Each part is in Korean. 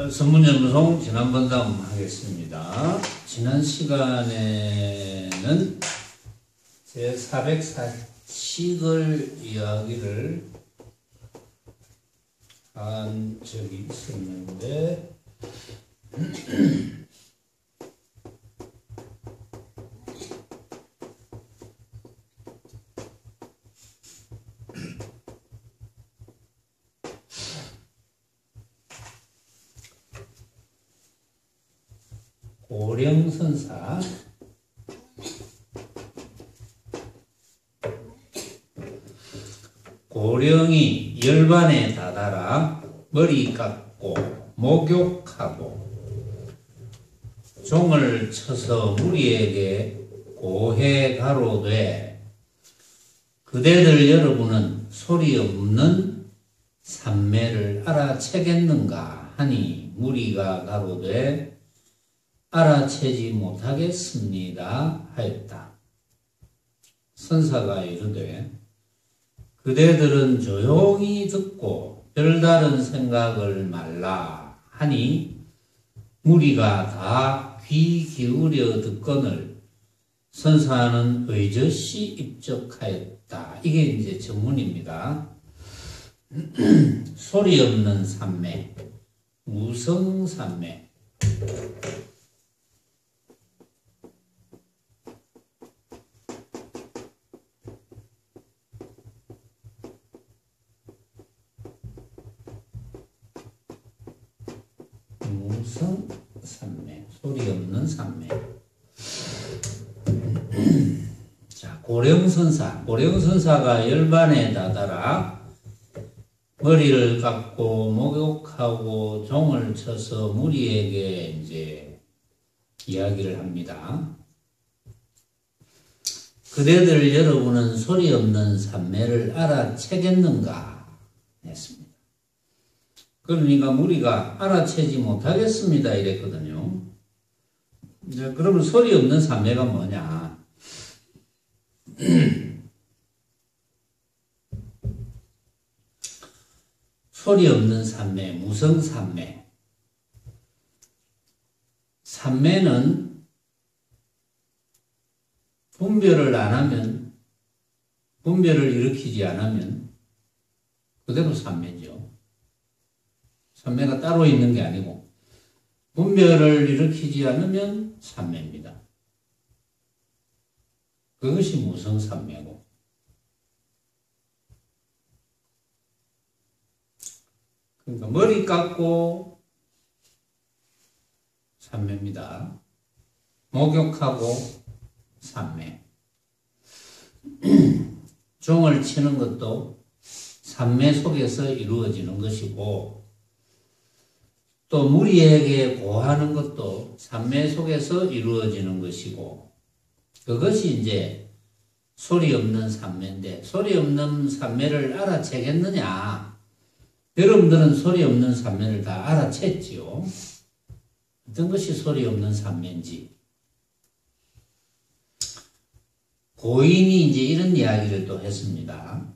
선문연구송 지난번 다음 하겠습니다. 지난 시간에는 제440을 이야기를 한 적이 있었는데 고령선사 고령이 열반에 다다라 머리 깎고 목욕하고 종을 쳐서 무리에게 고해 가로되 그대들 여러분은 소리 없는 산매를 알아채겠는가 하니 무리가 가로되 알아채지 못하겠습니다 하였다. 선사가 이르되 그대들은 조용히 듣고 별다른 생각을 말라 하니 무리가 다 귀 기울여 듣거늘 선사는 의젓이 입적하였다. 이게 이제 전문입니다. 소리 없는 산매, 무성산매. 무성산매, 소리 없는 산매. 자, 고령선사가 열반에 다다라 머리를 깎고 목욕하고 종을 쳐서 무리에게 이제 이야기를 합니다. 그대들 여러분은 소리 없는 산매를 알아채겠는가 했습니다. 그러니까 무리가 알아채지 못하겠습니다 이랬거든요. 이제 그러면 소리 없는 산매가 뭐냐? 소리 없는 산매, 무성산매. 산매는 분별을 안 하면, 분별을 일으키지 않으면 그대로 산매죠. 산매가 따로 있는 게 아니고 분별을 일으키지 않으면 산매입니다. 그것이 무성산매고 그러니까 머리 깎고 산매입니다. 목욕하고 산매. 종을 치는 것도 산매 속에서 이루어지는 것이고 또 무리에게 고하는 것도 산매 속에서 이루어지는 것이고 그것이 이제 소리 없는 산매인데 소리 없는 산매를 알아채겠느냐? 여러분들은 소리 없는 산매를 다 알아챘지요. 어떤 것이 소리 없는 산매인지. 고인이 이제 이런 이야기를 또 했습니다.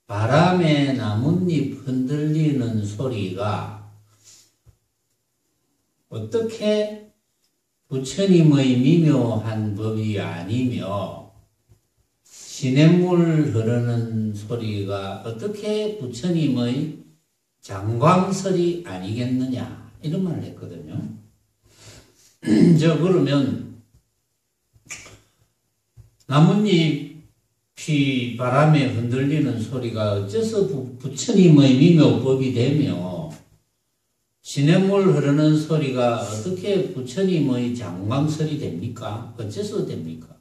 바람에 나뭇잎 흔들리는 소리가 어떻게 부처님의 미묘한 법이 아니며 시냇물 흐르는 소리가 어떻게 부처님의 장광설이 아니겠느냐 이런 말을 했거든요. 그러면 나뭇잎 바람에 흔들리는 소리가 어째서 부처님의 미묘법이 되며 시냇물 흐르는 소리가 어떻게 부처님의 장광설이 됩니까? 어째서 됩니까?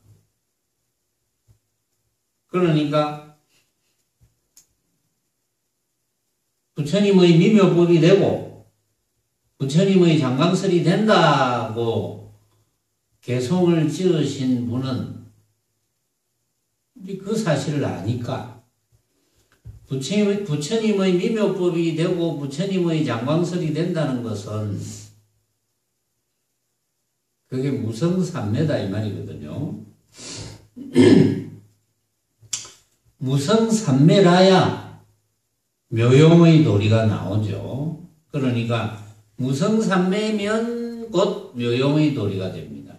그러니까 부처님의 미묘법이 되고 부처님의 장광설이 된다고 개송을 지으신 분은 그 사실을 아니까 부처님의 미묘법이 되고 부처님의 장광설이 된다는 것은 그게 무성산매다 이 말이거든요. 무성산매라야 묘용의 도리가 나오죠. 그러니까 무성삼매면 곧 묘용의 도리가 됩니다.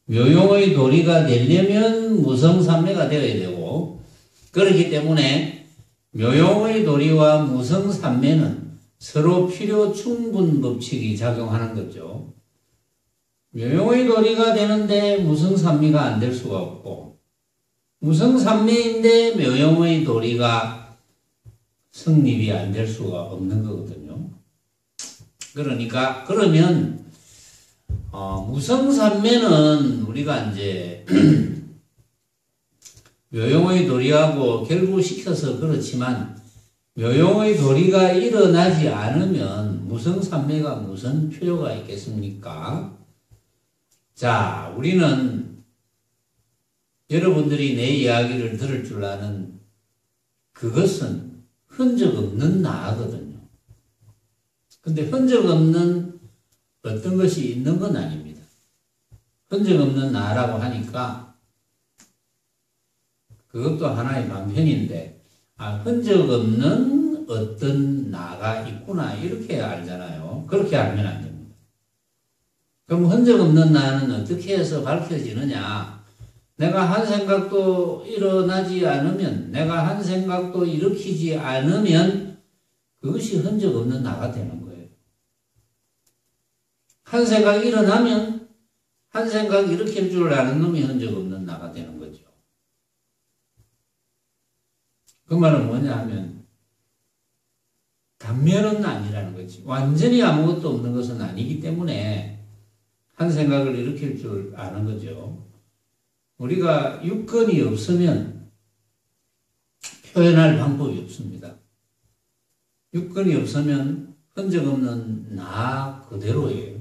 묘용의 도리가 되려면 무성삼매가 되어야 되고, 그렇기 때문에 묘용의 도리와 무성삼매는 서로 필요 충분 법칙이 작용하는 거죠. 묘용의 도리가 되는데 무성삼매가 안 될 수가 없고, 무성삼매인데 묘용의 도리가 성립이 안 될 수가 없는 거거든요. 그러니까 그러면 무성삼매는 우리가 이제 묘용의 도리하고 결부시켜서 그렇지만, 묘용의 도리가 일어나지 않으면 무성삼매가 무슨 필요가 있겠습니까? 자, 우리는 여러분들이 내 이야기를 들을 줄 아는 그것은 흔적 없는 나거든요. 근데 흔적 없는 어떤 것이 있는 건 아닙니다. 흔적 없는 나라고 하니까 그것도 하나의 방편인데, 흔적 없는 어떤 나가 있구나 이렇게 알잖아요. 그렇게 알면 안 됩니다. 그럼 흔적 없는 나는 어떻게 해서 밝혀지느냐? 내가 한 생각도 일어나지 않으면, 내가 한 생각도 일으키지 않으면 그것이 흔적 없는 나가 되는 거예요. 한 생각이 일어나면 한 생각 일으킬 줄 아는 놈이 흔적 없는 나가 되는 거죠. 그 말은 뭐냐 하면 단면은 아니라는 거지. 완전히 아무것도 없는 것은 아니기 때문에 한 생각을 일으킬 줄 아는 거죠. 우리가 육건이 없으면 표현할 방법이 없습니다. 육건이 없으면 흔적 없는 나 그대로예요.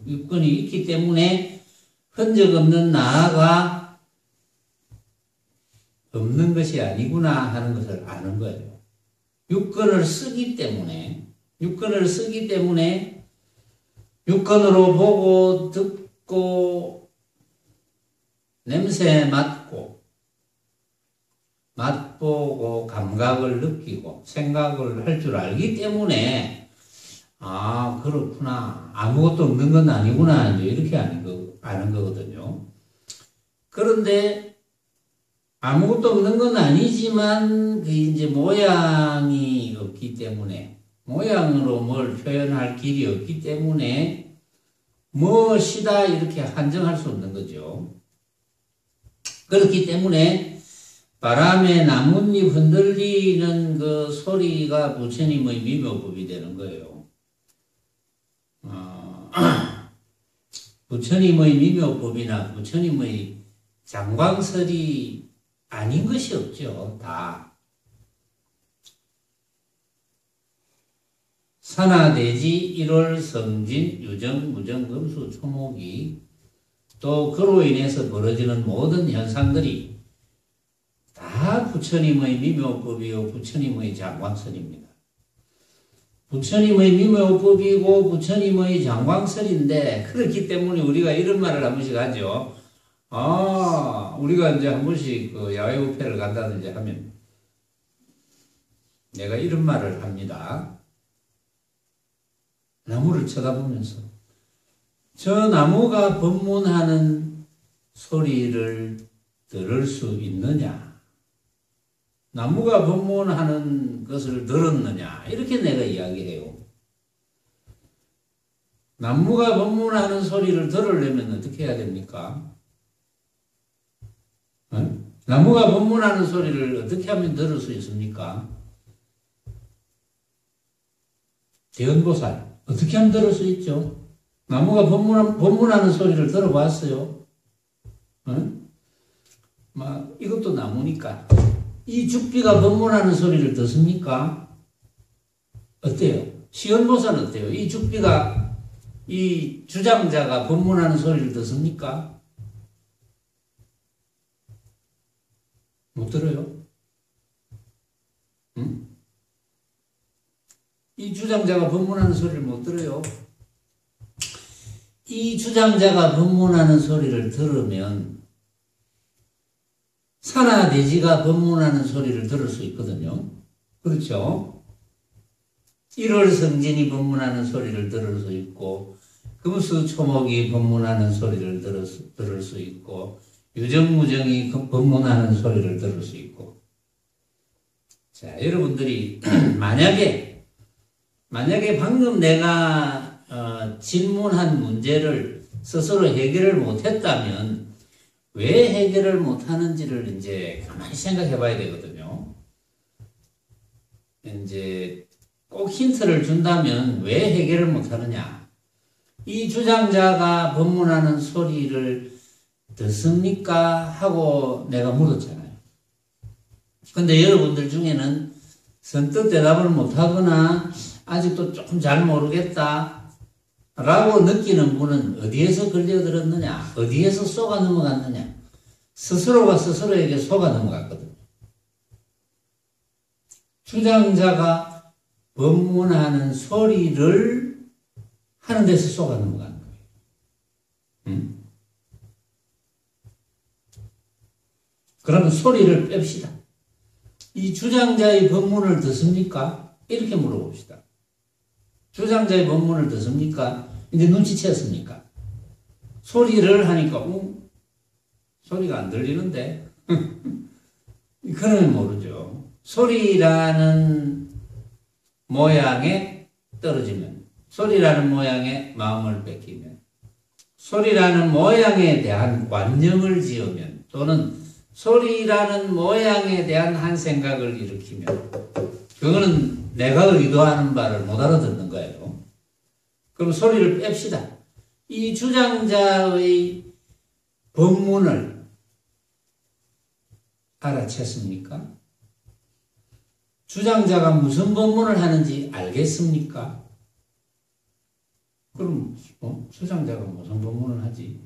육건이 있기 때문에 흔적 없는 나가 없는 것이 아니구나 하는 것을 아는 거예요. 육건을 쓰기 때문에, 육건으로 보고, 듣고, 냄새 맡고, 맛보고, 감각을 느끼고, 생각을 할 줄 알기 때문에, 그렇구나. 아무것도 없는 건 아니구나. 이제 이렇게 아는 거거든요. 그런데, 아무것도 없는 건 아니지만, 이제 모양이 없기 때문에, 모양으로 뭘 표현할 길이 없기 때문에, 무엇이다 이렇게 한정할 수 없는 거죠. 그렇기 때문에, 바람에 나뭇잎 흔들리는 그 소리가 부처님의 미묘법이 되는 거예요. 부처님의 미묘법이나 부처님의 장광설이 아닌 것이 없죠. 다. 산하대지, 일월, 성진, 유정, 무정, 금수, 초목이 또 그로 인해서 벌어지는 모든 현상들이 다 부처님의 미묘법이요 부처님의 장광설입니다. 부처님의 미묘법이고 부처님의 장광설인데, 그렇기 때문에 우리가 이런 말을 한 번씩 하죠. 우리가 이제 한 번씩 그 야외 뷔페를 간다든지 하면 내가 이런 말을 합니다. 나무를 쳐다보면서 저 나무가 법문하는 소리를 들을 수 있느냐? 나무가 법문하는 것을 들었느냐? 이렇게 내가 이야기해요. 나무가 법문하는 소리를 들으려면 어떻게 해야 됩니까? 나무가 법문하는 소리를 어떻게 하면 들을 수 있습니까? 대언보살, 어떻게 하면 들을 수 있죠? 나무가 법문하는 소리를 들어봤어요? 이것도 나무니까. 이 죽비가 법문하는 소리를 듣습니까? 어때요? 시언보살은 어때요? 이 죽비가, 이 주장자가 법문하는 소리를 듣습니까? 못 들어요? 응? 이 주장자가 법문하는 소리를 못 들어요? 이 주장자가 법문하는 소리를 들으면 산하대지가 법문하는 소리를 들을 수 있거든요. 그렇죠? 일월성진이 법문하는 소리를 들을 수 있고 금수초목이 법문하는 소리를 들을 수 있고 유정무정이 법문하는 소리를 들을 수 있고. 자, 여러분들이 만약에 방금 내가 질문한 문제를 스스로 해결을 못했다면 왜 해결을 못하는지를 이제 가만히 생각해 봐야 되거든요. 이제 꼭 힌트를 준다면 왜 해결을 못하느냐. 이 주장자가 법문하는 소리를 듣습니까? 하고 내가 물었잖아요. 근데 여러분들 중에는 선뜻 대답을 못하거나 아직도 조금 잘 모르겠다 라고 느끼는 분은 어디에서 걸려들었느냐, 어디에서 쏘가 넘어갔느냐, 스스로가 스스로에게 쏘가 넘어갔거든요. 주장자가 법문하는 소리를 하는 데서 쏘가 넘어가는 거예요. 그러면 소리를 뺍시다. 이 주장자의 법문을 듣습니까? 이렇게 물어봅시다. 주장자의 법문을 듣습니까? 이제 눈치챘습니까? 소리를 하니까 소리가 안 들리는데 그러면 모르죠. 소리라는 모양에 떨어지면, 소리라는 모양에 마음을 뺏기면, 소리라는 모양에 대한 관념을 지으면, 또는 소리라는 모양에 대한 한 생각을 일으키면, 그거는 내가 의도하는 바를 못 알아듣는 거예요. 그럼 소리를 뺍시다. 이 주장자의 법문을 알아챘습니까? 주장자가 무슨 법문을 하는지 알겠습니까? 그럼 주장자가 무슨 법문을 하지?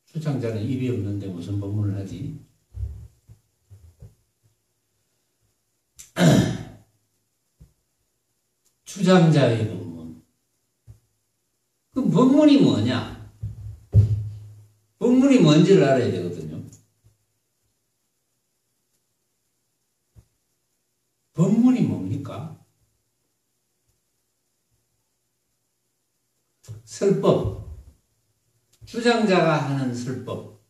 주장자는 입이 없는데 무슨 법문을 하지? 주장자의 법문. 그럼 법문이 뭐냐? 법문이 뭔지를 알아야 되거든요. 법문이 뭡니까? 설법. 주장자가 하는 설법.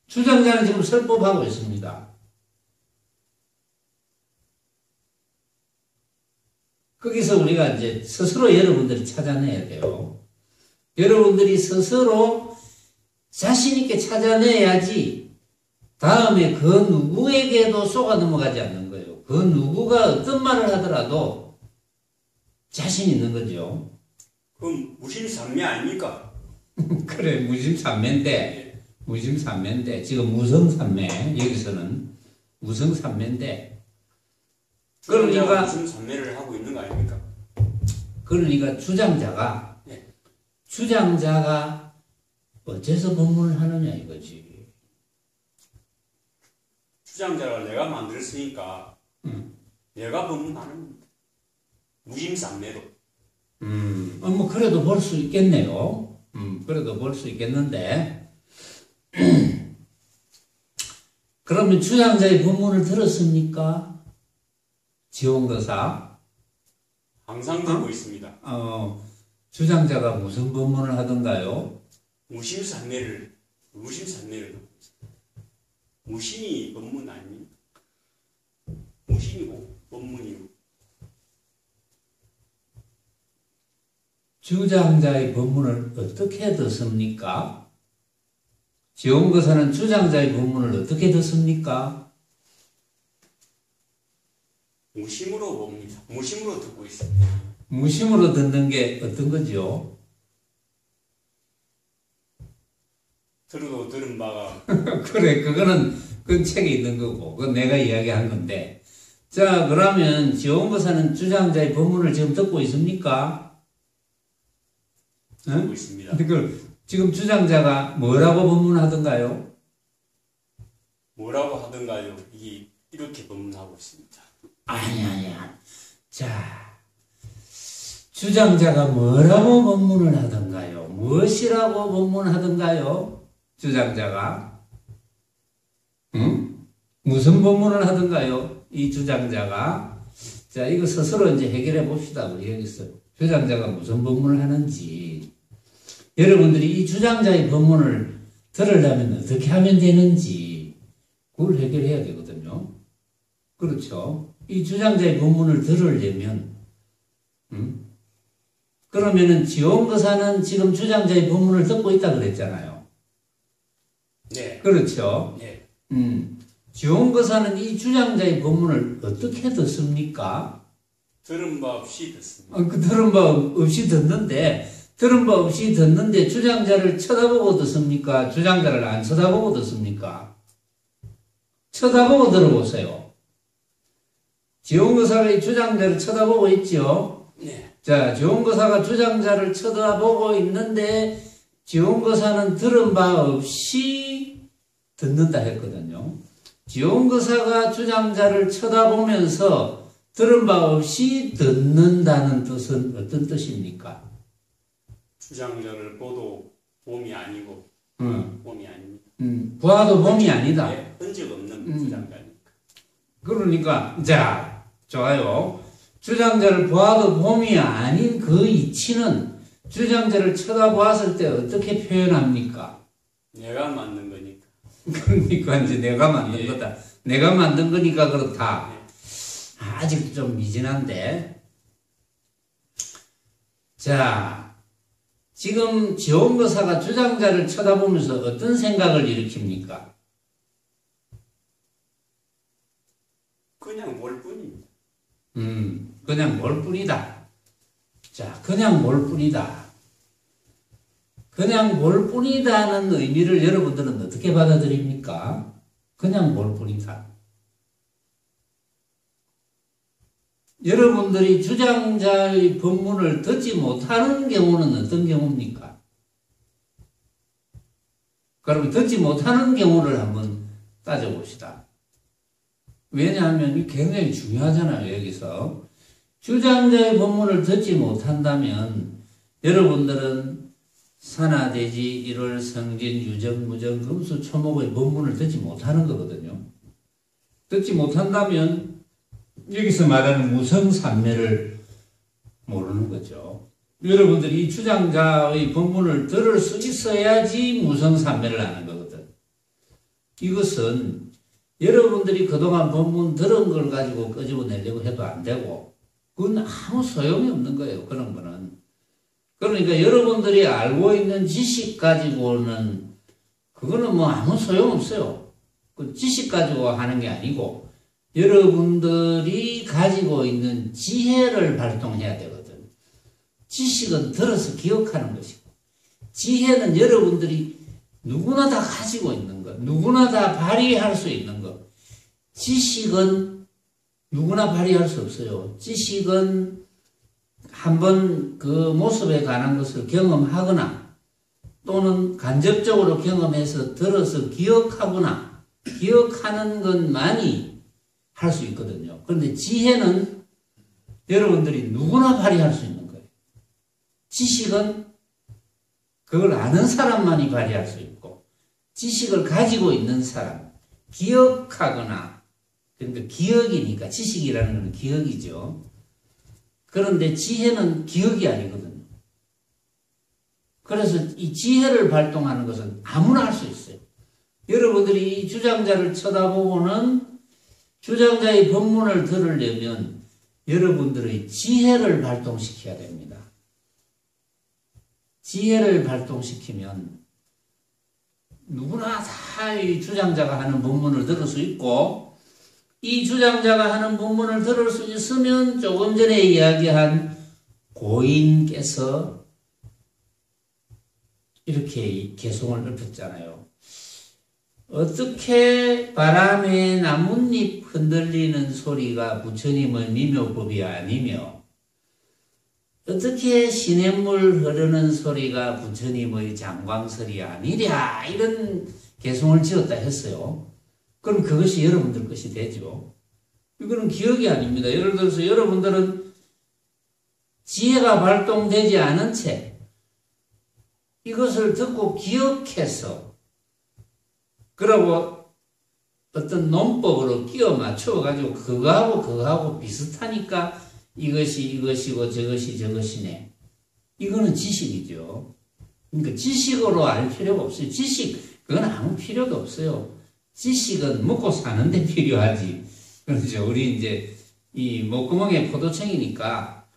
주장자는 지금 설법하고 있습니다. 거기서 우리가 이제 스스로 여러분들이 찾아내야 돼요. 여러분들이 스스로 자신있게 찾아내야지 다음에 그 누구에게도 쏘가 넘어가지 않는 거예요. 그 누구가 어떤 말을 하더라도 자신 있는 거죠. 그럼 무심산매 아닙니까? 그래, 무심산매인데, 무심산매인데, 지금 무성산매, 여기서는 무성산매인데, 그러니까 무심산매를 하고 있는 거 아닙니까? 그러니까 주장자가 어째서 법문을 하느냐 이거지. 주장자가 내가 만들었으니까 내가 법문하는 겁니다. 무심산매로. 뭐 그래도 볼 수 있겠네요. 그래도 볼 수 있겠는데. 그러면 주장자의 법문을 들었습니까? 지원거사. 항상 듣고 있습니다. 주장자가 무슨 법문을 하던가요? 무심산매를 듣고 있습니다. 무심이 법문 아닙니까? 무심이고 법문이고. 주장자의 법문을 어떻게 듣습니까? 지원거사는 주장자의 법문을 어떻게 듣습니까? 무심으로 봅니다. 무심으로 듣고 있습니다. 무심으로 듣는 게 어떤 거죠? 들어도 들은 바가 그래, 그건 책에 있는 거고, 그건 내가 이야기한 건데. 자, 그러면 지원거사는 주장자의 법문을 지금 듣고 있습니까? 듣고 있습니다. 지금 주장자가 뭐라고 법문하던가요? 뭐라고 하던가요? 이렇게 법문하고 있습니다. 아니야. 자, 주장자가 뭐라고 법문을 하던가요? 무엇이라고 법문하던가요? 주장자가? 응? 무슨 법문을 하던가요? 이 주장자가. 자, 이거 스스로 이제 해결해 봅시다. 우리 여기서. 주장자가 무슨 법문을 하는지. 여러분들이 이 주장자의 법문을 들으려면 어떻게 하면 되는지, 그걸 해결해야 되거든요. 그렇죠? 이 주장자의 법문을 들으려면, 그러면은 지원거사는 지금 주장자의 법문을 듣고 있다 그랬잖아요. 네. 그렇죠? 네. 지원거사는 이 주장자의 법문을 어떻게 듣습니까? 들은 바 없이 듣습니다. 들은 바 없이 듣는데, 주장자를 쳐다보고 듣습니까? 주장자를 안 쳐다보고 듣습니까? 쳐다보고 들어보세요. 지원거사가 이 주장자를 쳐다보고 있죠? 네. 자, 지원거사가 주장자를 쳐다보고 있는데, 지원거사는 들은 바 없이 듣는다 했거든요. 지원거사가 주장자를 쳐다보면서 들은 바 없이 듣는다는 뜻은 어떤 뜻입니까? 주장자를 보도 봄이 아니고 봄이 아닙니다. 보아도 봄이 아니다. 네, 흔적 없는 주장자니까. 그러니까 자, 좋아요. 주장자를 보아도 봄이 아닌 그 이치는 주장자를 쳐다보았을 때 어떻게 표현합니까? 내가 만든 거니까. 그러니까 이제 내가 만든 예. 거다. 내가 만든 거니까 그렇다. 네. 아직도 좀 미진한데. 자, 지금 지원거사가 주장자를 쳐다보면서 어떤 생각을 일으킵니까? 그냥 뭘 뿐입니다. 그냥 뭘 뿐이다. 자, 그냥 뭘 뿐이다. 그냥 뭘 뿐이다는 의미를 여러분들은 어떻게 받아들입니까? 그냥 뭘 뿐이다. 여러분들이 주장자의 법문을 듣지 못하는 경우는 어떤 경우입니까? 그럼 듣지 못하는 경우를 한번 따져봅시다. 왜냐하면 이게 굉장히 중요하잖아요, 여기서. 주장자의 법문을 듣지 못한다면 여러분들은 산하대지, 일월, 성진, 유정, 무정, 금수, 초목의 법문을 듣지 못하는 거거든요. 듣지 못한다면 여기서 말하는 무성산매를 모르는 거죠. 여러분들이 이 주장자의 법문을 들을 수 있어야지 무성산매를 아는 거거든. 이것은 여러분들이 그동안 법문 들은 걸 가지고 끄집어내려고 해도 안 되고 그건 아무 소용이 없는 거예요. 그런 거는. 그러니까 여러분들이 알고 있는 지식 가지고는 그거는 뭐 아무 소용없어요. 그 지식 가지고 하는 게 아니고 여러분들이 가지고 있는 지혜를 발동해야 되거든. 지식은 들어서 기억하는 것이고 지혜는 여러분들이 누구나 다 가지고 있는 것, 누구나 다 발휘할 수 있는 것. 지식은 누구나 발휘할 수 없어요. 지식은 한번 그 모습에 관한 것을 경험하거나 또는 간접적으로 경험해서 들어서 기억하거나 기억하는 것만이 할 수 있거든요. 그런데 지혜는 여러분들이 누구나 발휘할 수 있는 거예요. 지식은 그걸 아는 사람만이 발휘할 수 있고 지식을 가지고 있는 사람, 기억하거나 그러니까 기억이니까 지식이라는 건 기억이죠. 그런데 지혜는 기억이 아니거든요. 그래서 이 지혜를 발동하는 것은 아무나 할 수 있어요. 여러분들이 이 주장자를 쳐다보고는 주장자의 법문을 들으려면 여러분들의 지혜를 발동시켜야 됩니다. 지혜를 발동시키면 누구나 다 이 주장자가 하는 법문을 들을 수 있고 이 주장자가 하는 법문을 들을 수 있으면 조금 전에 이야기한 고인께서 이렇게 개송을 읊었잖아요. 어떻게 바람에 나뭇잎 흔들리는 소리가 부처님의 미묘법이 아니며 어떻게 시냇물 흐르는 소리가 부처님의 장광설이 아니랴 이런 개송을 지었다 했어요. 그럼 그것이 여러분들 것이 되죠. 이거는 기억이 아닙니다. 예를 들어서 여러분들은 지혜가 발동되지 않은 채 이것을 듣고 기억해서 그러고 어떤 논법으로 끼워 맞춰가지고 그거하고 비슷하니까 이것이 이것이고 저것이 저것이네. 이거는 지식이죠. 그러니까 지식으로 알 필요가 없어요. 그건 아무 필요도 없어요. 지식은 먹고 사는데 필요하지. 그렇죠. 우리 이제 이 목구멍에 포도청이니까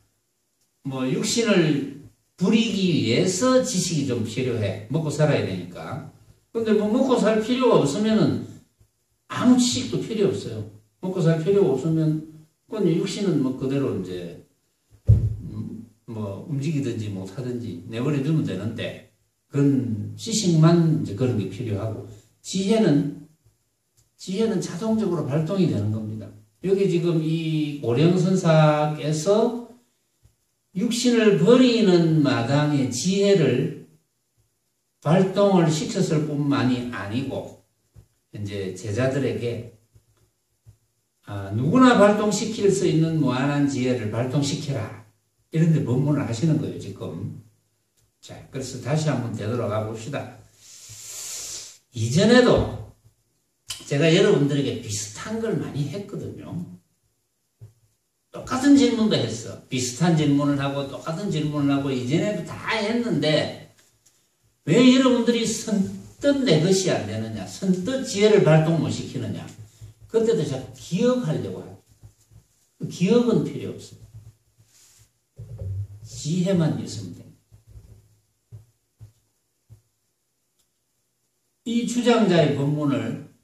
뭐 육신을 부리기 위해서 지식이 좀 필요해. 먹고 살아야 되니까. 근데 뭐 먹고 살 필요가 없으면은 아무 지식도 필요 없어요. 먹고 살 필요가 없으면 그건 육신은 뭐 그대로 이제 뭐 움직이든지 못 하든지 내버려 두면 되는데 그건 지식만 이제 그런 게 필요하고 지혜는 자동적으로 발동이 되는 겁니다. 여기 지금 이 고령선사께서 육신을 버리는 마당에 지혜를 발동을 시켰을 뿐만이 아니고 이제 제자들에게 누구나 발동시킬 수 있는 무한한 지혜를 발동시켜라. 이런데 법문을 하시는 거예요, 지금. 자, 그래서 다시 한번 되돌아가 봅시다. 이전에도 제가 여러분들에게 비슷한 걸 많이 했거든요. 똑같은 질문도 했어. 비슷한 질문을 하고 똑같은 질문을 하고 이전에도 다 했는데 왜 여러분들이 선뜻 내 것이 안 되느냐, 선뜻 지혜를 발동 못 시키느냐. 그때도 자꾸 기억하려고 하죠. 기억은 필요 없어요. 지혜만 있으면 됩니다. 이 주장자의 법문을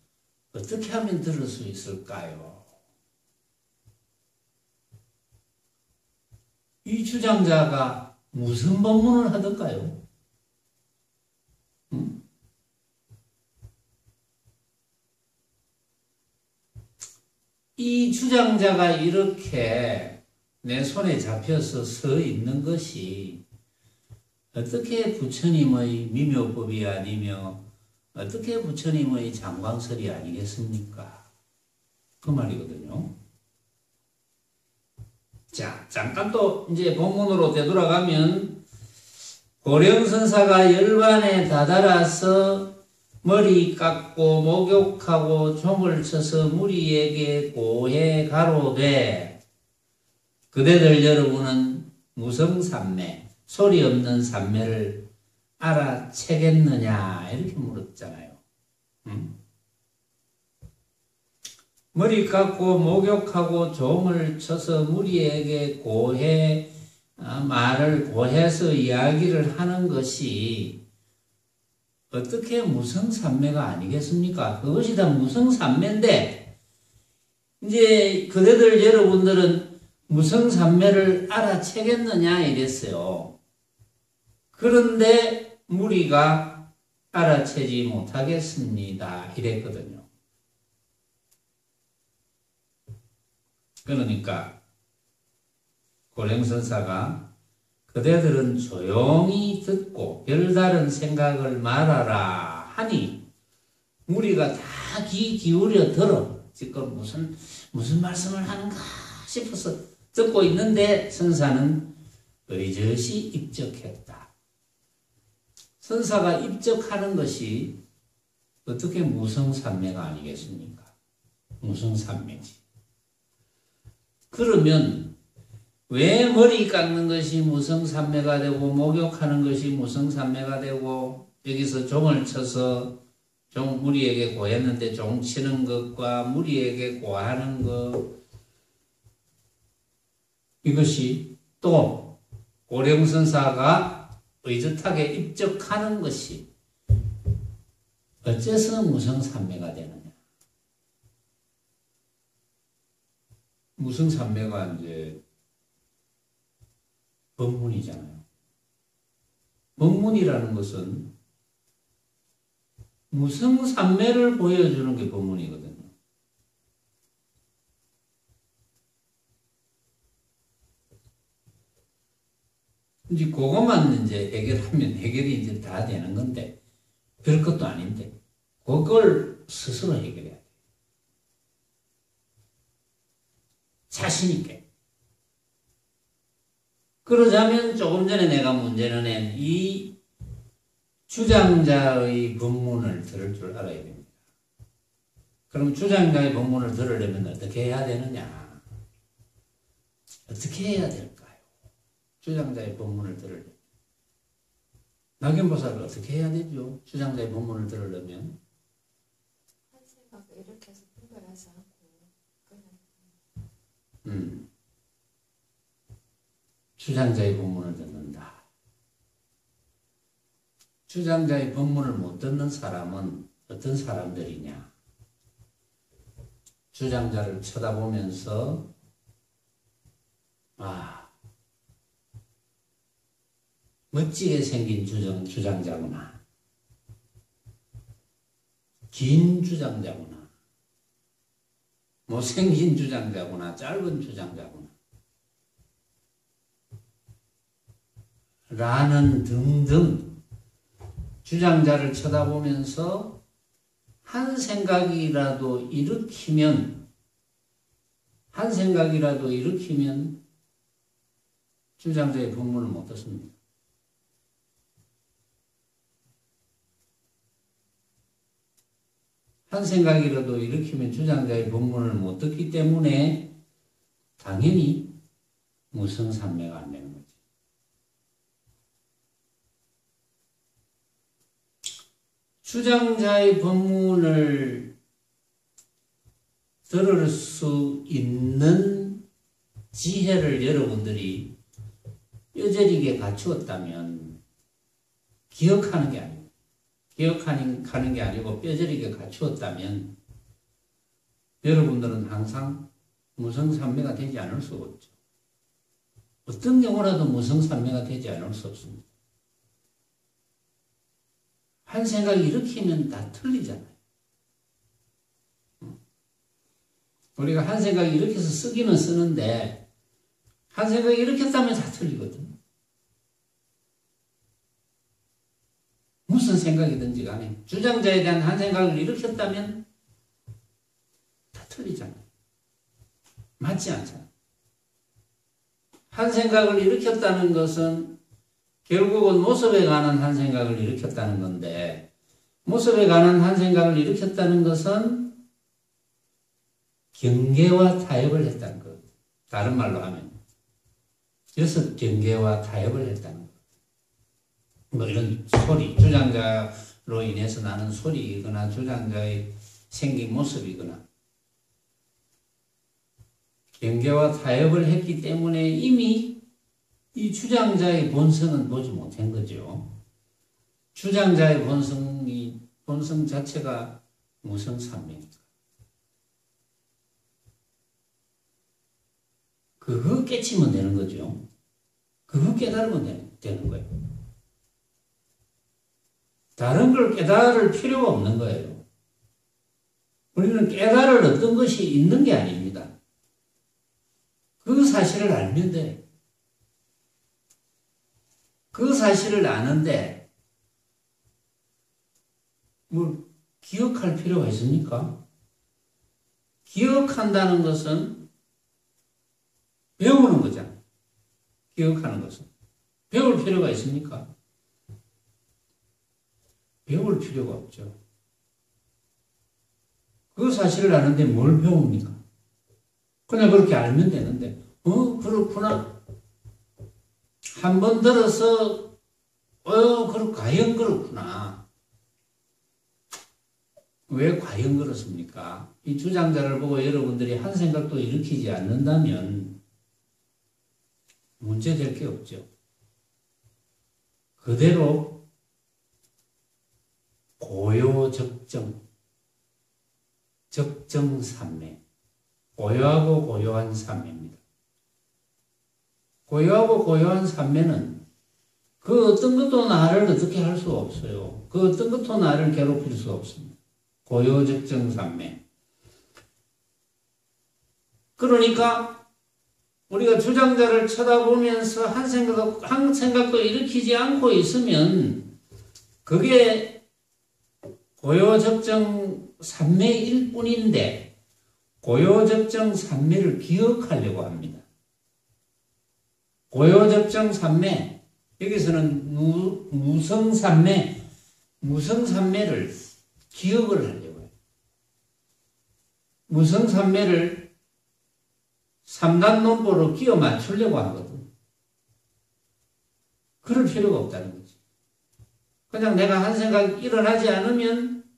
어떻게 하면 들을 수 있을까요? 이 주장자가 무슨 법문을 하던가요? 이 주장자가 이렇게 내 손에 잡혀서 서 있는 것이 어떻게 부처님의 미묘법이 아니며 어떻게 부처님의 장광설이 아니겠습니까? 그 말이거든요. 자, 잠깐 또 이제 본문으로 되돌아가면 고령선사가 열반에 다다라서 머리 깎고 목욕하고 종을 쳐서 무리에게 고해 가로되 그대들 여러분은 무성삼매 소리 없는 삼매를 알아채겠느냐 이렇게 물었잖아요. 머리 깎고 목욕하고 종을 쳐서 무리에게 고해서 이야기를 하는 것이 어떻게 무성삼매가 아니겠습니까? 그것이 다 무성삼매인데 이제 그대들 여러분들은 무성삼매를 알아채겠느냐 이랬어요. 그런데 무리가 알아채지 못하겠습니다 이랬거든요. 그러니까 고령선사가 그대들은 조용히 듣고 별다른 생각을 말아라 하니 무리가 다 귀 기울여 들어 지금 무슨 말씀을 하는가 싶어서 듣고 있는데 선사는 의젓이 입적했다. 선사가 입적하는 것이 어떻게 무성삼매가 아니겠습니까? 무성삼매지. 그러면 왜 머리 깎는 것이 무성삼매가 되고 목욕하는 것이 무성삼매가 되고 여기서 종을 쳐서 종 무리에게 고했는데 종 치는 것과 무리에게 고하는 것 이것이 또 고령선사가 의젓하게 입적하는 것이 어째서 무성삼매가 되느냐. 무성삼매가 이제 법문이잖아요. 법문이라는 것은 무성삼매를 보여주는 게 법문이거든요. 이제 그것만 이제 해결하면 해결이 이제 다 되는 건데 별것도 아닌데 그걸 스스로 해결해야 돼요. 자신 있게. 그러자면 조금 전에 내가 문제를 낸 이 주장자의 법문을 들을 줄 알아야 됩니다. 그럼 주장자의 본문을 들으려면 어떻게 해야 되느냐? 어떻게 해야 될까요? 주장자의 본문을 들으려면. 낙연보살을 어떻게 해야 되죠? 주장자의 본문을 들으려면. 한 생각을 이렇게 해서 분별하지 않고 그냥 주장자의 본문을 듣는다. 주장자의 본문을 못 듣는 사람은 어떤 사람들이냐? 주장자를 쳐다보면서 멋지게 생긴 주장자구나. 긴 주장자구나. 못생긴 주장자구나. 짧은 주장자구나. 라는 등등 주장자를 쳐다보면서 한 생각이라도 일으키면 주장자의 본문을 못 듣습니다. 한 생각이라도 일으키면 주장자의 본문을 못 듣기 때문에 당연히 무성산매가 안 되는 거지. 주장자의 본문을 들을 수 있는 지혜를 여러분들이 뼈저리게 갖추었다면 기억하는 게 아니고 기억하는 게 아니고 뼈저리게 갖추었다면 여러분들은 항상 무성산매가 되지 않을 수 없죠. 어떤 경우라도 무성산매가 되지 않을 수 없습니다. 한 생각을 일으키면 다 틀리잖아요. 우리가 한 생각을 일으켜서 쓰기는 쓰는데 한 생각을 일으켰다면 다 틀리거든요. 무슨 생각이든지 간에 주장자에 대한 한 생각을 일으켰다면 다 틀리잖아요. 맞지 않잖아요. 한 생각을 일으켰다는 것은 결국은 모습에 관한 한 생각을 일으켰다는 건데 모습에 관한 한 생각을 일으켰다는 것은 경계와 타협을 했다는 것. 다른 말로 하면 여섯 경계와 타협을 했다는 것. 뭐 이런 소리, 주장자로 인해서 나는 소리이거나 주장자의 생긴 모습이거나 경계와 타협을 했기 때문에 이미 이 주장자의 본성은 보지 못한 거죠. 주장자의 본성 자체가 무성산매입니다. 그거 깨치면 되는 거죠. 그거 깨달으면 되는 거예요. 다른 걸 깨달을 필요가 없는 거예요. 우리는 깨달을 어떤 것이 있는 게 아닙니다. 그 사실을 알면 돼. 그 사실을 아는데 뭘 기억할 필요가 있습니까? 기억한다는 것은 배우는 거잖아요. 기억하는 것은. 배울 필요가 있습니까? 배울 필요가 없죠. 그 사실을 아는데 뭘 배웁니까? 그냥 그렇게 알면 되는데, 그렇구나. 한 번 들어서, 과연 그렇구나. 왜 과연 그렇습니까? 이 주장자를 보고 여러분들이 한 생각도 일으키지 않는다면 문제될 게 없죠. 그대로 적정산매. 고요하고 고요한 산매입니다. 고요하고 고요한 산매는 그 어떤 것도 나를 어떻게 할 수 없어요. 그 어떤 것도 나를 괴롭힐 수 없습니다. 고요적정산매. 그러니까 우리가 주장자를 쳐다보면서 한 생각도 일으키지 않고 있으면 그게 고요적정산매일 뿐인데 고요적정산매를 기억하려고 합니다. 고요적정산매, 여기서는 무성산매를 기억을 하려고 해요. 무성삼매를 3단 논법으로 끼워 맞추려고 하거든. 그럴 필요가 없다는 거지. 그냥 내가 한 생각이 일어나지 않으면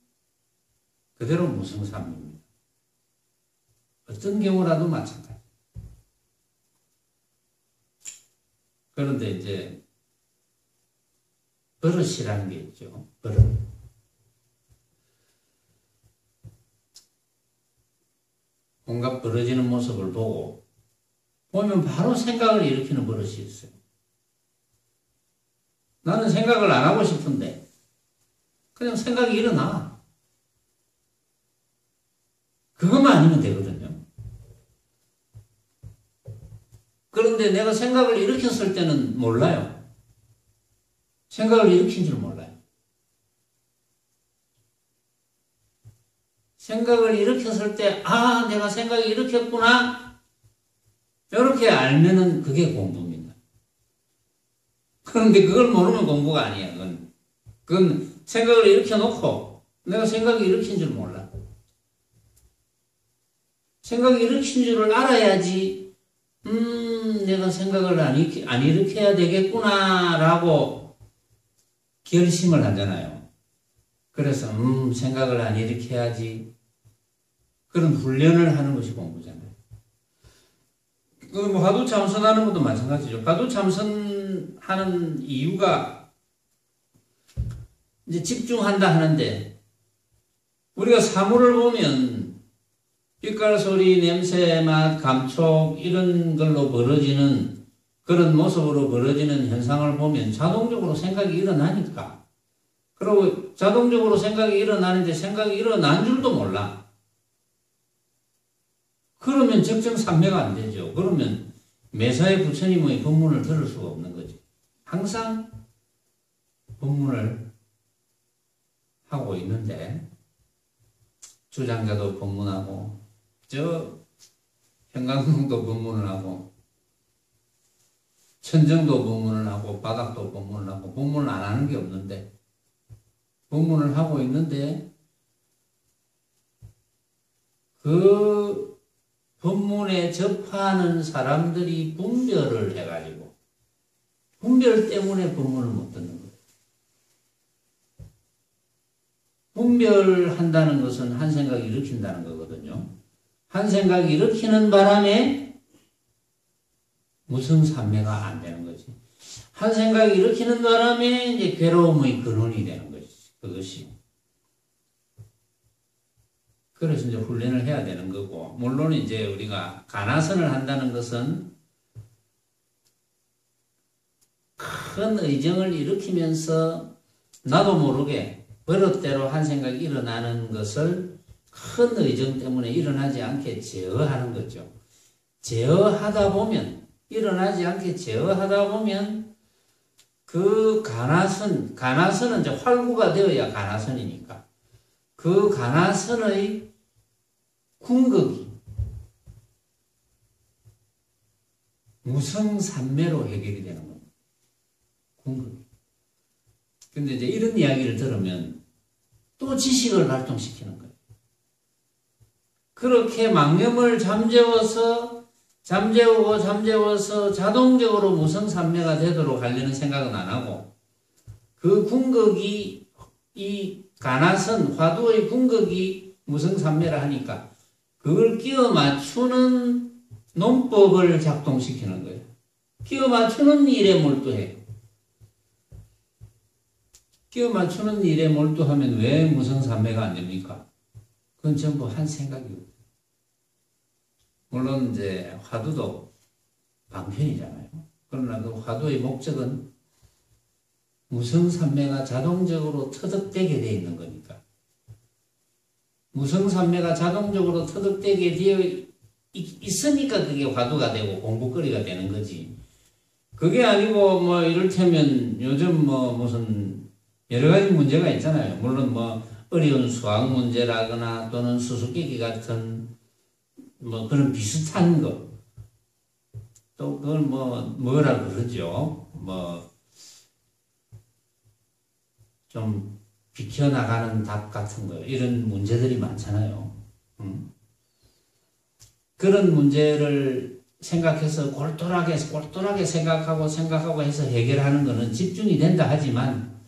그대로 무성삼매입니다. 어떤 경우라도 마찬가지. 그런데 이제 버릇이라는 게 있죠. 버릇. 온갖 벌어지는 모습을 보면 바로 생각을 일으키는 버릇이 있어요. 나는 생각을 안 하고 싶은데 그냥 생각이 일어나. 그것만 아니면 되거든요. 그런데 내가 생각을 일으켰을 때는 몰라요. 생각을 일으킨 줄 몰라요. 생각을 일으켰을 때, 아, 내가 생각을 일으켰구나. 이렇게 알면은 그게 공부입니다. 그런데 그걸 모르면 공부가 아니에요. 그건 생각을 일으켜놓고 내가 생각을 일으킨 줄 몰라. 생각을 일으킨 줄을 알아야지, 내가 생각을 안 일으켜야 되겠구나, 라고 결심을 하잖아요. 그래서, 생각을 안 일으켜야지. 그런 훈련을 하는 것이 공부잖아요. 뭐 화두 참선하는 것도 마찬가지죠. 화두 참선하는 이유가 이제 집중한다 하는데, 우리가 사물을 보면 빛깔, 소리, 냄새, 맛, 감촉 이런 걸로 벌어지는 그런 모습으로 벌어지는 현상을 보면 자동적으로 생각이 일어나니까. 그리고 자동적으로 생각이 일어나는데 생각이 일어난 줄도 몰라. 그러면 적정삼매가 안 되죠. 그러면 매사에 부처님의 법문을 들을 수가 없는 거지. 항상 법문을 하고 있는데 주장자도 법문하고 저 평강동도 법문을 하고 천정도 법문을 하고 바닥도 법문을 하고 법문을 안 하는 게 없는데 법문을 하고 있는데 그 법문에 접하는 사람들이 분별을 해가지고 분별 때문에 법문을 못 듣는 거예요. 분별한다는 것은 한 생각을 일으킨다는 거거든요. 한 생각을 일으키는 바람에 무성삼매가 안 되는 거지. 한 생각을 일으키는 바람에 이제 괴로움의 근원이 되는 거지. 그것이. 그래서 이제 훈련을 해야 되는 거고, 물론 이제 우리가 간화선을 한다는 것은 큰 의정을 일으키면서 나도 모르게 버릇대로 한 생각이 일어나는 것을 큰 의정 때문에 일어나지 않게 제어하는 거죠. 제어하다 보면, 일어나지 않게 제어하다 보면 그 간화선은 이제 활구가 되어야 간화선이니까 그 간화선의 궁극이 무성삼매로 해결이 되는 겁니다. 궁극이. 근데 이제 이런 이야기를 들으면 또 지식을 발동시키는 거예요. 그렇게 망념을 잠재워서 자동적으로 무성삼매가 되도록 하려는 생각은 안 하고 그 궁극이 이 간화선, 화두의 궁극이 무성삼매라 하니까 그걸 끼워 맞추는 논법을 작동시키는 거예요. 끼워 맞추는 일에 몰두해. 끼워 맞추는 일에 몰두하면 왜 무성삼매가 안 됩니까? 그건 전부 한 생각이고. 물론 이제 화두도 방편이잖아요. 그러나 그 화두의 목적은 무성삼매가 자동적으로 터득되게 되어 있는 거니까. 무성삼매가 자동적으로 터득되게 되어 있으니까 그게 화두가 되고 공부거리가 되는 거지. 그게 아니고 뭐 이를테면 요즘 뭐 무슨 여러 가지 문제가 있잖아요. 물론 뭐 어려운 수학 문제라거나 또는 수수께끼 같은 뭐 그런 비슷한 거. 또 그걸 뭐라 그러죠. 좀 비켜나가는 답 같은 거. 이런 문제들이 많잖아요. 그런 문제를 생각해서 골똘하게 생각하고 해서 해결하는 것은 집중이 된다 하지만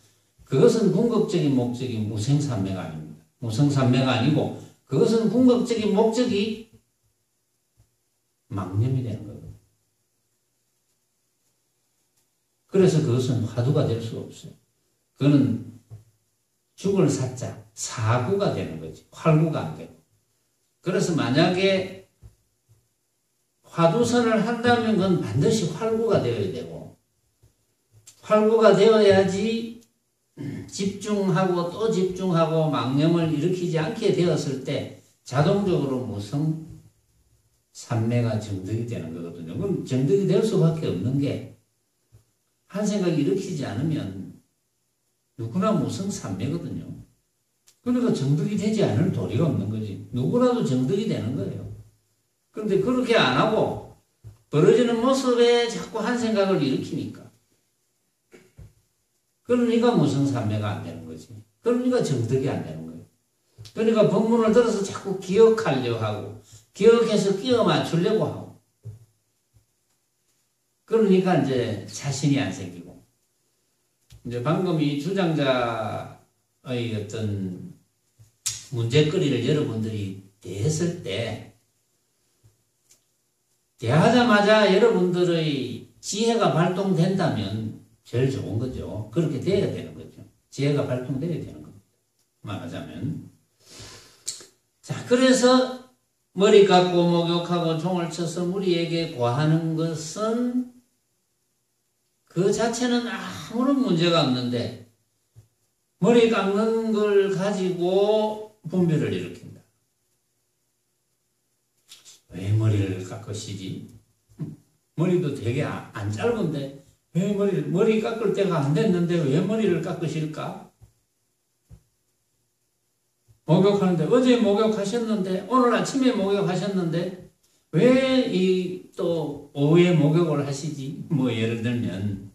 그것은 궁극적인 목적이 무생산매가 아닙니다. 무생산매가 아니고 그것은 궁극적인 목적이 망념이 되는 거예요. 그래서 그것은 화두가 될 수가 없어요. 그거는 죽을 사자, 사구가 되는 거지. 활구가 안 되고. 그래서 만약에 화두선을 한다면 그건 반드시 활구가 되어야 되고, 활구가 되어야지 집중하고 또 집중하고 망념을 일으키지 않게 되었을 때 자동적으로 무성 삼매가 정득이 되는 거거든요. 그럼 정득이 될 수밖에 없는 게 한 생각 일으키지 않으면 누구나 무성 삼매거든요. 그러니까 정득이 되지 않을 도리가 없는 거지. 누구라도 정득이 되는 거예요. 그런데 그렇게 안 하고 벌어지는 모습에 자꾸 한 생각을 일으키니까 그러니까 무성삼매가 안 되는 거지. 그러니까 정득이 안 되는 거예요. 그러니까 법문을 들어서 자꾸 기억하려 하고 기억해서 끼워 맞추려고 하고 그러니까 이제 자신이 안 생기고 이제 방금 이 주장자의 어떤 문제거리를 여러분들이 대했을 때 대하자마자 여러분들의 지혜가 발동된다면 제일 좋은 거죠. 그렇게 돼야 되는 거죠. 지혜가 발동돼야 되는 겁니다. 말하자면. 자, 그래서 머리 깎고 목욕하고 종을 쳐서 무리에게 고하는 것은 그 자체는 아무런 문제가 없는데 머리 깎는 걸 가지고 분별을 일으킨다. 왜 머리를 깎으시지? 머리도 되게 안 짧은데 왜 머리 깎을 때가 안 됐는데 왜 머리를 깎으실까? 목욕하는데 어제 목욕하셨는데 오늘 아침에 목욕하셨는데 왜 이 또 오후에 목욕을 하시지? 뭐 예를 들면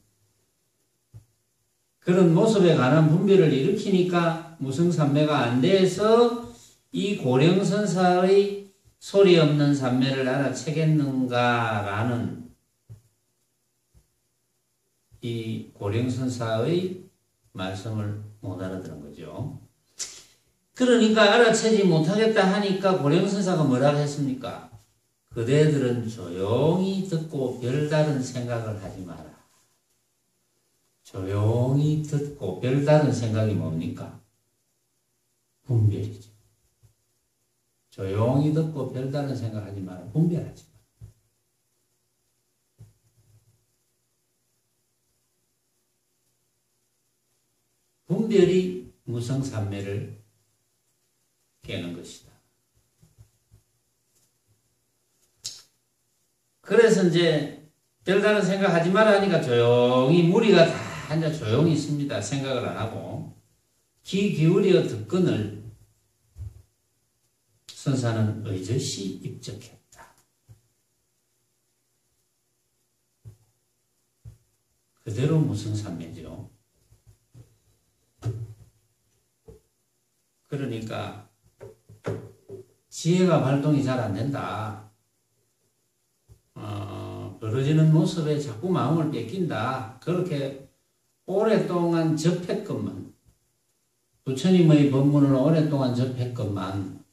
그런 모습에 관한 분별을 일으키니까 무성삼매가 안 돼서 이 고령선사의 소리 없는 삼매를 알아채겠는가라는 이 고령선사의 말씀을 못 알아들은 거죠. 그러니까 알아채지 못하겠다 하니까 고령선사가 뭐라고 했습니까? 그대들은 조용히 듣고 별다른 생각을 하지 마라. 조용히 듣고 별다른 생각이 뭡니까? 분별이죠. 조용히 듣고 별다른 생각하지 마라. 분별하지 마라. 분별이 무성삼매를 깨는 것이다. 그래서 이제 별다른 생각하지 마라 하니까 조용히 무리가 다 앉아 조용히 있습니다. 생각을 안 하고 귀 기울여 듣거늘 선사는 의젓이 입적했다. 그대로 무성삼매죠. 그러니까 지혜가 발동이 잘 안 된다. 벌어지는 모습에 자꾸 마음을 뺏긴다. 그렇게 오랫동안 접했건만 부처님의 법문을 오랫동안 접했건만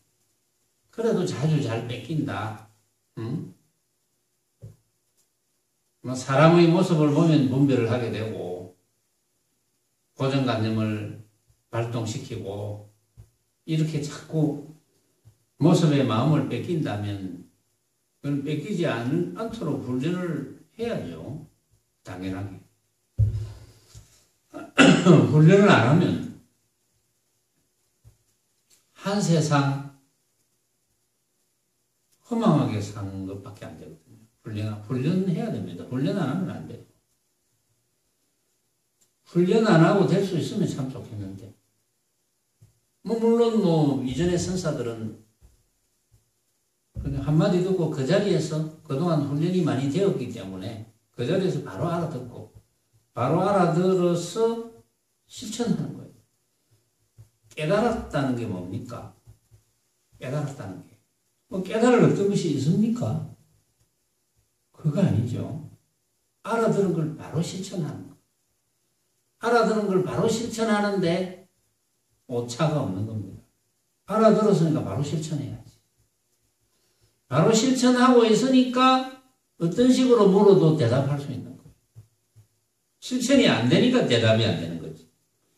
그래도 자주 잘 뺏긴다. 응? 사람의 모습을 보면 분별을 하게 되고 고정관념을 발동시키고 이렇게 자꾸 모습에 마음을 뺏긴다면 그건 뺏기지 않도록 훈련을 해야죠. 당연하게. 훈련을 안 하면 한 세상 허망하게 사는 것밖에 안 되거든요. 훈련해야 됩니다. 훈련 안 하면 안 돼요. 훈련 안 하고 될 수 있으면 참 좋겠는데. 물론 이전의 선사들은 그냥 한마디 듣고 그 자리에서 그동안 훈련이 많이 되었기 때문에 그 자리에서 바로 알아듣고 바로 알아들어서 실천하는 거예요. 깨달았다는 게 뭡니까? 깨달았다는 게 뭐 깨달을 어떤 것이 있습니까? 그거 아니죠. 알아들은 걸 바로 실천하는 거. 알아들은 걸 바로 실천하는데 오차가 없는 겁니다. 알아들었으니까 바로 실천해야지. 바로 실천하고 있으니까 어떤 식으로 물어도 대답할 수 있는 거예요. 실천이 안 되니까 대답이 안 되는 거지.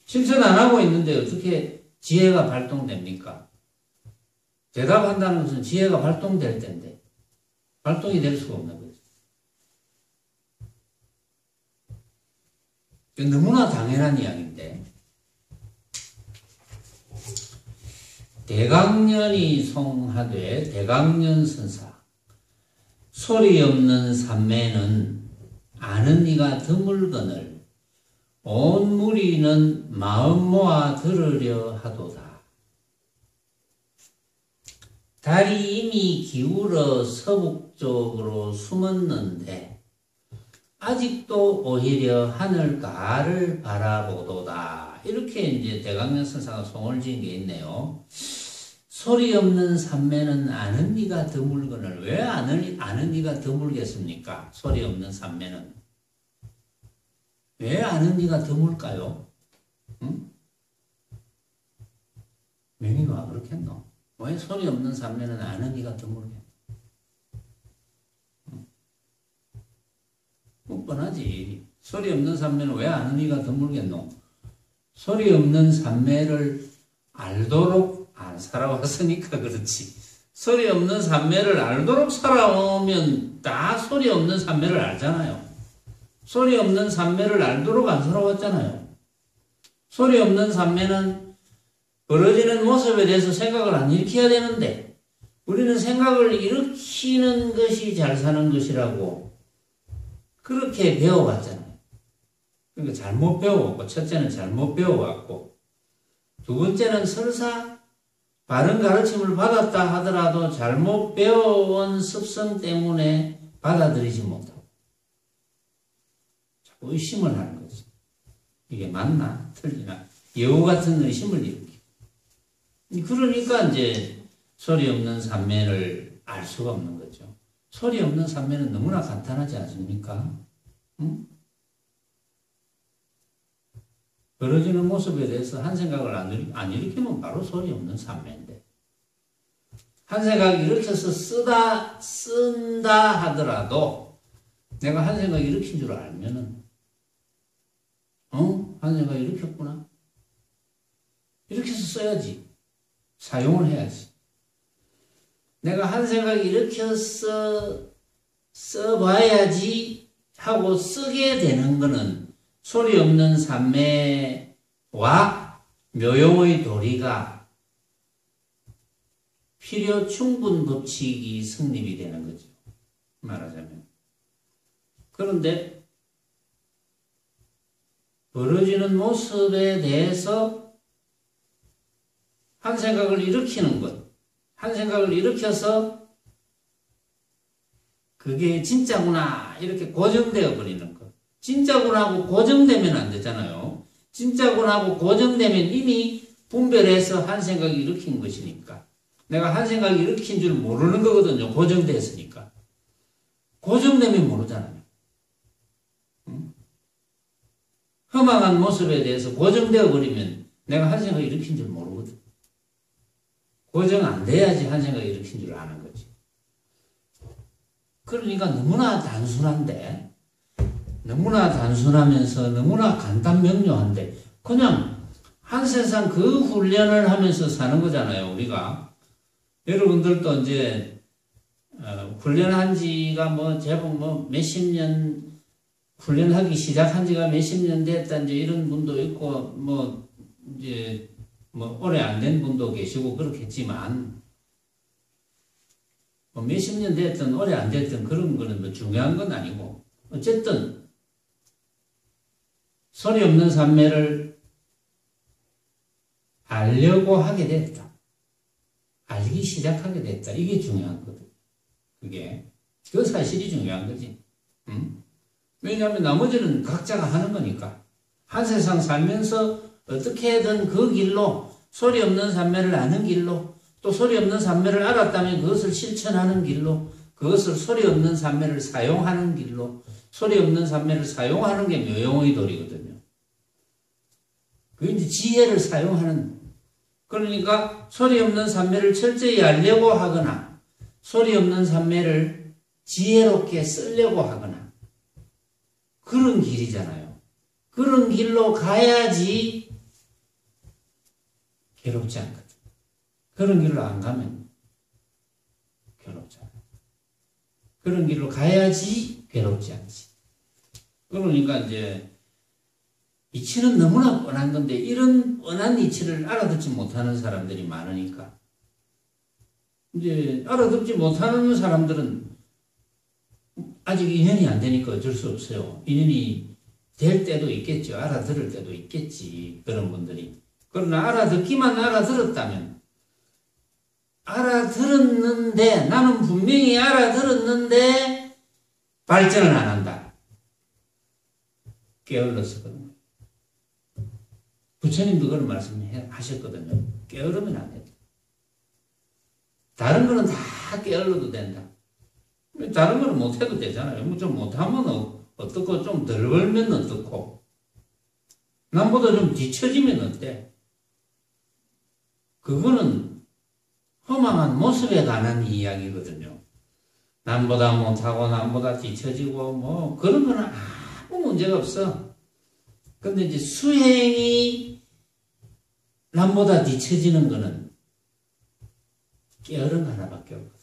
실천 안 하고 있는데 어떻게 지혜가 발동됩니까? 대답한다는 것은 지혜가 발동될 텐데 발동이 될 수가 없는 거죠. 너무나 당연한 이야기인데 대강년이 송하되 대강년선사 소리 없는 삼매는 아는 이가 드물거늘 온 무리는 마음 모아 들으려 하도다. 달이 이미 기울어 서북 쪽으로 숨었는데 아직도 오히려 하늘가를 바라보도다. 이렇게 이제 대강년 선사가 송을 지은 게 있네요. 소리 없는 삼매는 아는 이가 드물거늘. 왜 아는 이가 드물겠습니까? 소리 없는 삼매는. 왜 아는 이가 드물까요? 응? 명의가 그렇겠노? 왜 소리 없는 삼매는 아는 이가 드물겠노? 뻔하지. 소리 없는 삼매는 왜 아는 이가 드물겠노? 소리 없는 삼매를 알도록 안 살아왔으니까 그렇지. 소리 없는 삼매를 알도록 살아오면 다 소리 없는 삼매를 알잖아요. 소리 없는 삼매를 알도록 안 살아왔잖아요. 소리 없는 삼매는 벌어지는 모습에 대해서 생각을 안 일으켜야 되는데 우리는 생각을 일으키는 것이 잘 사는 것이라고 그렇게 배워왔잖아요. 그러니까 잘못 배워왔고, 첫째는 잘못 배워왔고, 두 번째는 설사 바른 가르침을 받았다 하더라도 잘못 배워온 습성 때문에 받아들이지 못하고 자꾸 의심을 하는 거지. 이게 맞나? 틀리나? 여우 같은 의심을 일으키고. 그러니까 이제 소리 없는 삼매를 알 수가 없는 거죠. 소리 없는 삼매는 너무나 간단하지 않습니까? 응? 벌어지는 모습에 대해서 한 생각을 안 일으키면 바로 소리 없는 삼매인데 한 생각 일으켜서 쓴다 하더라도 내가 한 생각 일으킨 줄 알면은 한 생각 일으켰구나. 일으켜서 써야지. 사용을 해야지. 내가 한 생각 일으켜서 써봐야지 하고 쓰게 되는 거는 소리 없는 삼매와 묘용의 도리가 필요 충분 법칙이 성립이 되는 거죠. 말하자면. 그런데 벌어지는 모습에 대해서 한 생각을 일으키는 것, 한 생각을 일으켜서 그게 진짜구나 이렇게 고정되어 버리는 것. 진짜구나하고 고정되면 안 되잖아요. 진짜구나하고 고정되면 이미 분별해서 한 생각을 일으킨 것이니까. 내가 한 생각을 일으킨 줄 모르는 거거든요. 고정됐으니까. 고정되면 모르잖아요. 응? 허망한 모습에 대해서 고정되어 버리면 내가 한 생각을 일으킨 줄 모르거든. 고정 안 돼야지 한 생각을 일으킨 줄 아는 거지. 그러니까 너무나 단순한데 너무나 단순하면서 너무나 간단명료한데 그냥 한 세상 그 훈련을 하면서 사는 거잖아요. 우리가. 여러분들도 이제 훈련한 지가 뭐 제법 뭐 몇십 년 훈련하기 시작한 지가 몇십 년 됐다 이제 이런 분도 있고 뭐 이제 뭐 오래 안 된 분도 계시고 그렇겠지만 뭐 몇십 년 됐든 오래 안 됐든 그런 거는 뭐 중요한 건 아니고 어쨌든 소리 없는 삼매를 알려고 하게 됐다. 알기 시작하게 됐다. 이게 중요한 거거든. 그게. 그 사실이 중요한 거지. 응? 왜냐하면 나머지는 각자가 하는 거니까. 한 세상 살면서 어떻게든 그 길로 소리 없는 삼매를 아는 길로 또 소리 없는 삼매를 알았다면 그것을 실천하는 길로, 그것을 소리 없는 삼매를 사용하는 길로, 소리 없는 삼매를 사용하는 게 묘용의 도리거든요. 그게 이제 지혜를 사용하는, 그러니까 소리 없는 삼매를 철저히 알려고 하거나 소리 없는 삼매를 지혜롭게 쓰려고 하거나 그런 길이잖아요. 그런 길로 가야지 괴롭지 않거든. 그런 길로 안 가면 괴롭잖아요. 그런 길로 가야지 괴롭지 않지. 그러니까 이제 이치는 너무나 뻔한 건데 이런 뻔한 이치를 알아듣지 못하는 사람들이 많으니까 이제 알아듣지 못하는 사람들은 아직 인연이 안 되니까 어쩔 수 없어요. 인연이 될 때도 있겠죠. 알아들을 때도 있겠지. 그런 분들이. 그러나 알아듣기만 알아들었다면 알아들었는데 나는 분명히 알아들었는데 발전을 안 한다. 게을러서 그런 거예요. 부처님도 그런 말씀하셨거든요. 게으르면 안 된다. 다른 거는 다 게을러도 된다. 다른 거는 못해도 되잖아요. 뭐 좀 못하면 어떻고 좀 덜 벌면 어떻고 남보다 좀 뒤처지면 어때? 그거는 허망한 모습에 관한 이야기거든요. 남보다 못하고 남보다 뒤처지고 뭐 그런 거는 아무 문제가 없어. 근데 이제 수행이 남보다 뒤처지는 거는 게으른 거 하나밖에 없거든.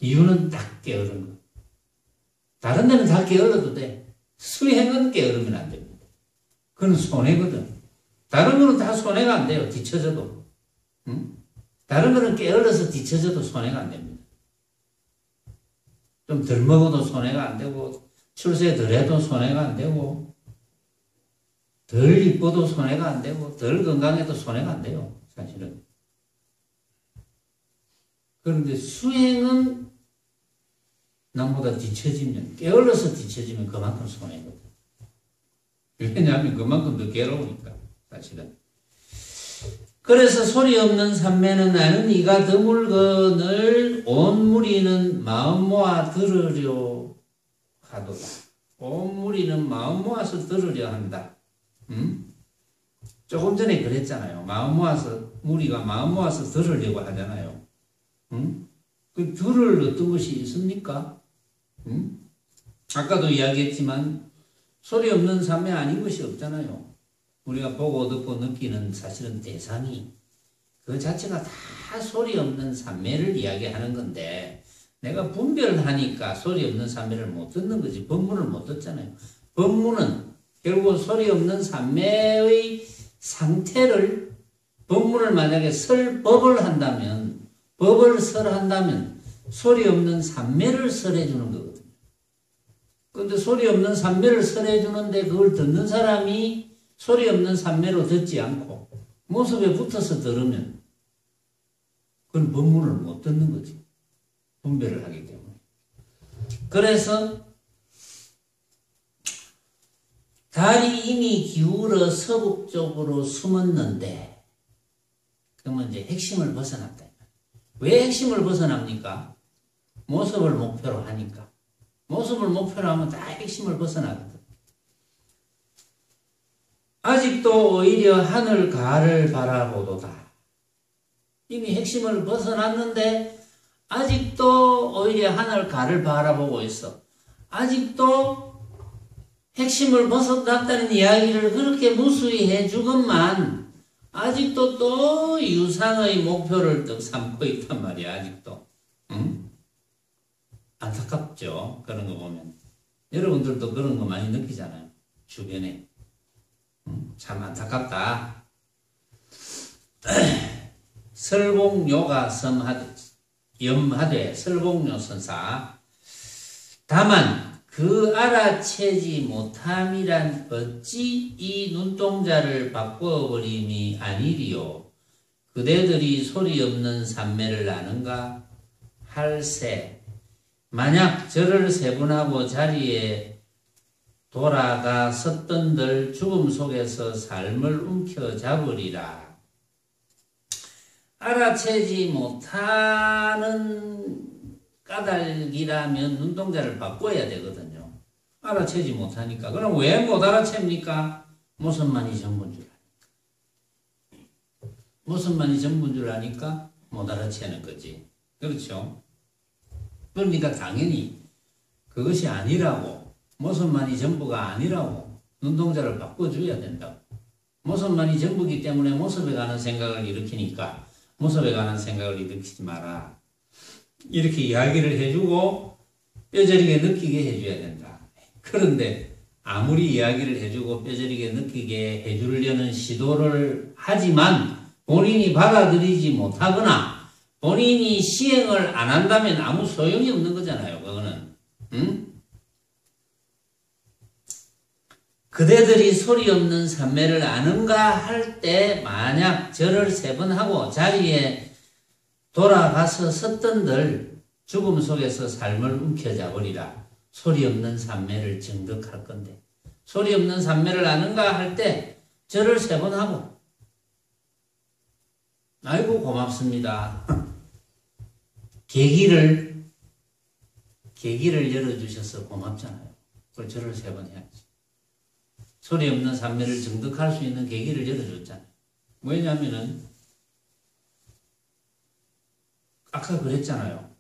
이유는 딱 게으른 거. 다른 데는 다 게을러도 돼. 수행은 게으르면 안 됩니다. 그건 손해거든. 다른 거는 다 손해가 안 돼요. 뒤처져도. 응? 다른 거는 게을러서 뒤처져도 손해가 안 됩니다. 좀 덜 먹어도 손해가 안 되고 출세 덜 해도 손해가 안 되고 덜 이뻐도 손해가 안 되고 덜 건강해도 손해가 안 돼요. 사실은. 그런데 수행은 남보다 뒤처지면 게을러서 뒤처지면 그만큼 손해거든. 왜냐하면 그만큼 더 괴로우니까 사실은. 그래서 소리 없는 삼매는 나는 이가 드물거늘 온 무리는 마음 모아 들으려 하도다. 온 무리는 마음 모아서 들으려 한다. 조금 전에 그랬잖아요. 마음 모아서 무리가 마음 모아서 들으려고 하잖아요. 그 들을 어떤 것이 있습니까? 아까도 이야기했지만 소리 없는 삼매 아닌 것이 없잖아요. 우리가 보고 듣고 느끼는 사실은 대상이 그 자체가 다 소리 없는 삼매를 이야기하는 건데 내가 분별하니까 소리 없는 삼매를 못 듣는 거지 법문을 못 듣잖아요. 법문은 결국 소리 없는 삼매의 상태를 법문을 만약에 설법을 한다면 법을 설한다면 소리 없는 삼매를 설해주는 거거든요. 그런데 소리 없는 삼매를 설해주는데 그걸 듣는 사람이 소리 없는 삼매로 듣지 않고 모습에 붙어서 들으면 그건 법문을 못 듣는 거지. 분별을 하기 때문에. 그래서 달이 이미 기울어 서북 쪽으로 숨었는데 그러면 이제 핵심을 벗어났다. 왜 핵심을 벗어납니까? 모습을 목표로 하니까. 모습을 목표로 하면 다 핵심을 벗어나거든. 아직도 오히려 하늘 가를 바라보도다. 이미 핵심을 벗어났는데 아직도 오히려 하늘 가를 바라보고 있어. 아직도 핵심을 벗어났다는 이야기를 그렇게 무수히 해주건만 아직도 또 유상의 목표를 또 삼고 있단 말이야. 아직도. 응? 안타깝죠. 그런 거 보면. 여러분들도 그런 거 많이 느끼잖아요. 주변에. 참 안타깝다. 설공요가 염하되 설공요 선사 다만 그 알아채지 못함이란 어찌 이 눈동자를 바꾸어버림이 아니리요. 그대들이 소리 없는 삼매를 아는가 할세. 만약 저를 세분하고 자리에 돌아가 섰던들 죽음 속에서 삶을 움켜잡으리라. 알아채지 못하는 까닭이라면 눈동자를 바꿔야 되거든요. 알아채지 못하니까. 그럼 왜 못 알아챕니까? 모습만이 전부인 줄 아니까. 모습만이 전부인 줄 아니까 못 알아채는 거지. 그렇죠? 그러니까 당연히 그것이 아니라고, 모습만이 전부가 아니라고 눈동자를 바꿔줘야 된다고. 모습만이 전부기 때문에 모습에 관한 생각을 일으키니까 모습에 관한 생각을 일으키지 마라. 이렇게 이야기를 해주고 뼈저리게 느끼게 해줘야 된다. 그런데 아무리 이야기를 해주고 뼈저리게 느끼게 해주려는 시도를 하지만 본인이 받아들이지 못하거나 본인이 시행을 안 한다면 아무 소용이 없는 거잖아요. 그거는. 응? 그대들이 소리 없는 삼매를 아는가 할 때 만약 절을 3번 하고 자리에 돌아가서 섰던들 죽음 속에서 삶을 움켜쥐어 버리라. 소리 없는 삼매를 증득할 건데 소리 없는 삼매를 아는가 할 때 절을 3번 하고 아이고 고맙습니다. 계기를 열어주셔서 고맙잖아요. 그걸 절을 3번 해야지. 소리 없는 삼매를 증득할 수 있는 계기를 열어줬잖아요. 왜냐하면은 아까 그랬잖아요.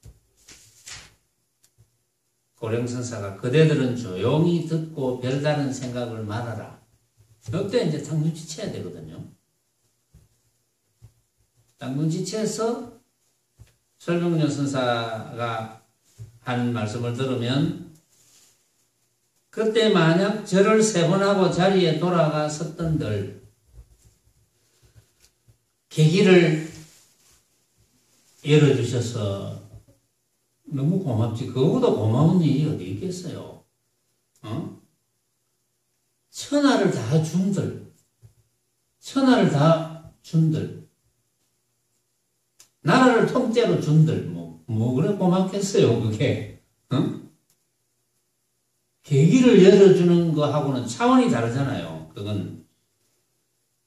고령선사가 그대들은 조용히 듣고 별다른 생각을 말아라. 이때 이제 딱 눈치채야 되거든요. 딱 눈치채서 설명료 선사가 한 말씀을 들으면 그때 만약 절을 3번 하고 자리에 돌아가 섰던들 계기를 열어주셔서 너무 고맙지. 그거보다 고마운 일이 어디 있겠어요. 천하를 다 준들, 천하를 다 준들, 나라를 통째로 준들, 뭐 그래 고맙겠어요, 그게. 계기를 열어주는 거하고는 차원이 다르잖아요. 그건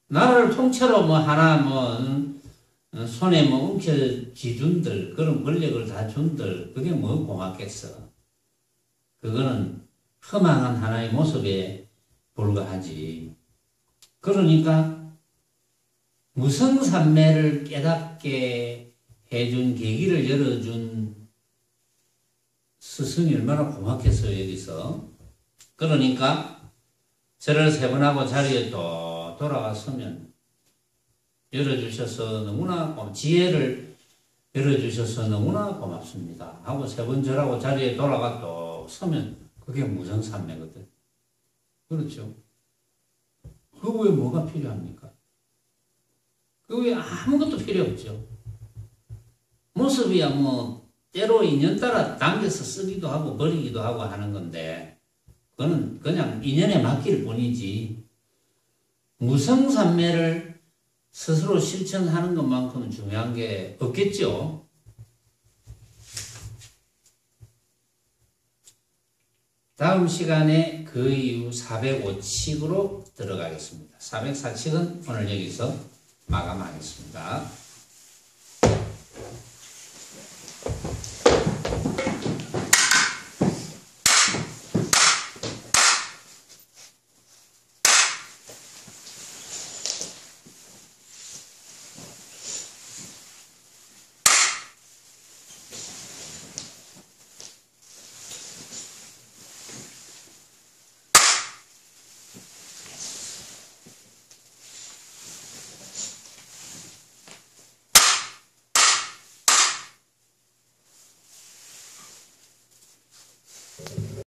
나라를 통째로 하나 손에 움켜쥐준들, 그런 권력을 다 준들, 그게 뭐 고맙겠어. 그거는 허망한 하나의 모습에 불과하지. 그러니까 무성삼매를 깨닫게 해준 계기를 열어준 스승이 얼마나 고맙겠어요, 여기서. 그러니까 절을 3번 하고 자리에 또 돌아왔으면 열어주셔서 너무나 지혜를 열어주셔서 너무나 고맙습니다 하고 3번 절하고 자리에 돌아가 또 서면 그게 무성삼매거든. 그렇죠? 그 후에 뭐가 필요합니까? 그 후에 아무것도 필요 없죠. 모습이야 때로 인연 따라 당겨서 쓰기도 하고 버리기도 하고 하는 건데 그거는 그냥 인연에 맡길 뿐이지 무성삼매를 스스로 실천하는 것만큼은 중요한 게 없겠죠. 다음 시간에 그 이후 405칙으로 들어가겠습니다. 404칙은 오늘 여기서 마감하겠습니다.